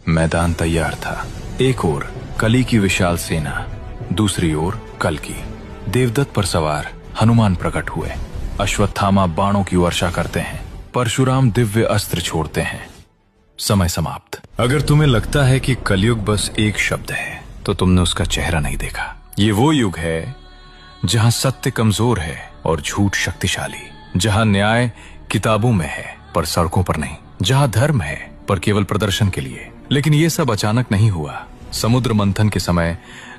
मैदान तैयार था। एक ओर कली की विशाल सेना, दूसरी ओर कल्कि। देवदत्त पर सवार हनुमान प्रकट हुए। अश्वत्थामा बाणों की वर्षा करते हैं, परशुराम दिव्य अस्त्र छोड़ते हैं। समय समाप्त। अगर तुम्हें लगता है कि कलयुग बस एक शब्द है तो तुमने उसका चेहरा नहीं देखा। ये वो युग है जहां सत्य कमजोर है और झूठ शक्तिशाली, जहां न्याय किताबों में है पर सड़कों पर नहीं, जहां धर्म है पर केवल प्रदर्शन के लिए। लेकिन ये सब अचानक नहीं हुआ। समुद्र मंथन के समय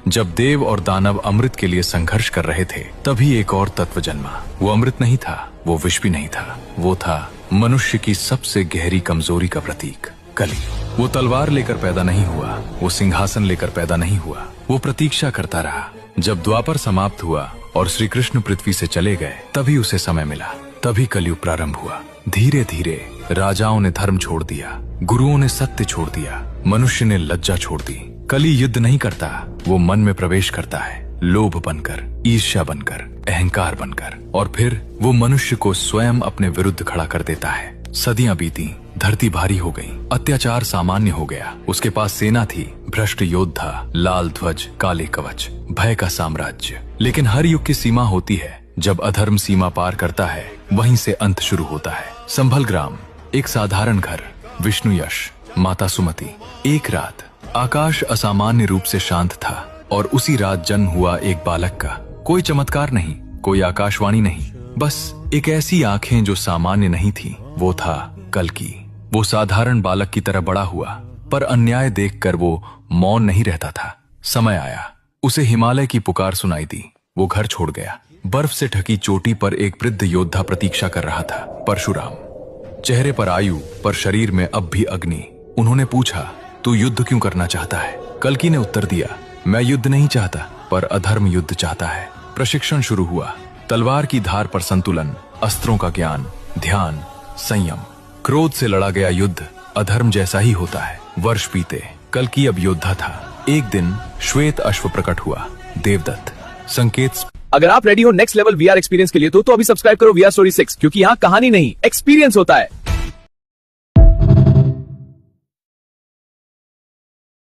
जब देव और दानव अमृत के लिए संघर्ष कर रहे थे, तभी एक और तत्व जन्मा। वो अमृत नहीं था, वो विष भी नहीं था, वो था मनुष्य की सबसे गहरी कमजोरी का प्रतीक, कली। वो तलवार लेकर पैदा नहीं हुआ, वो सिंहासन लेकर पैदा नहीं हुआ, वो प्रतीक्षा करता रहा। जब द्वापर समाप्त हुआ और श्री कृष्ण पृथ्वी से चले गए, तभी उसे समय मिला, तभी कलयुग प्रारंभ हुआ। धीरे धीरे राजाओं ने धर्म छोड़ दिया, गुरुओं ने सत्य छोड़ दिया, मनुष्य ने लज्जा छोड़ दी। कली युद्ध नहीं करता, वो मन में प्रवेश करता है, लोभ बनकर, ईर्ष्या बनकर, अहंकार बनकर, और फिर वो मनुष्य को स्वयं अपने विरुद्ध खड़ा कर देता है। सदियां बीती, धरती भारी हो गई, अत्याचार सामान्य हो गया। उसके पास सेना थी, भ्रष्ट योद्धा, लाल ध्वज, काले कवच, भय का साम्राज्य। लेकिन हर युग की सीमा होती है। जब अधर्म सीमा पार करता है, वहीं से अंत शुरू होता है। संभल ग्राम, एक साधारण घर, विष्णु यश, माता सुमति। एक रात आकाश असामान्य रूप से शांत था और उसी रात जन्म हुआ एक बालक का। कोई चमत्कार नहीं, कोई आकाशवाणी नहीं, बस एक ऐसी आंखें जो सामान्य नहीं थी। वो था कल्कि। वो साधारण बालक की तरह बड़ा हुआ, पर अन्याय देखकर वो मौन नहीं रहता था। समय आया, उसे हिमालय की पुकार सुनाई दी। वो घर छोड़ गया। बर्फ से ढकी चोटी पर एक वृद्ध योद्धा प्रतीक्षा कर रहा था, परशुराम। चेहरे पर आयु, पर शरीर में अब भी अग्नि। उन्होंने पूछा, तू युद्ध क्यों करना चाहता है? कल्कि ने उत्तर दिया, मैं युद्ध नहीं चाहता, पर अधर्म युद्ध चाहता है। प्रशिक्षण शुरू हुआ। तलवार की धार पर संतुलन, अस्त्रों का ज्ञान, ध्यान, संयम। क्रोध से लड़ा गया युद्ध अधर्म जैसा ही होता है। वर्ष बीते, कल्कि अब योद्धा था। एक दिन श्वेत अश्व प्रकट हुआ। देवदत्त संकेत। अगर आप रेडी हो नेक्स्ट लेवल वीआर एक्सपीरियंस के लिए तो अभी सब्सक्राइब करो वीआर स्टोरी 6, क्योंकि यहाँ कहानी नहीं एक्सपीरियंस होता है।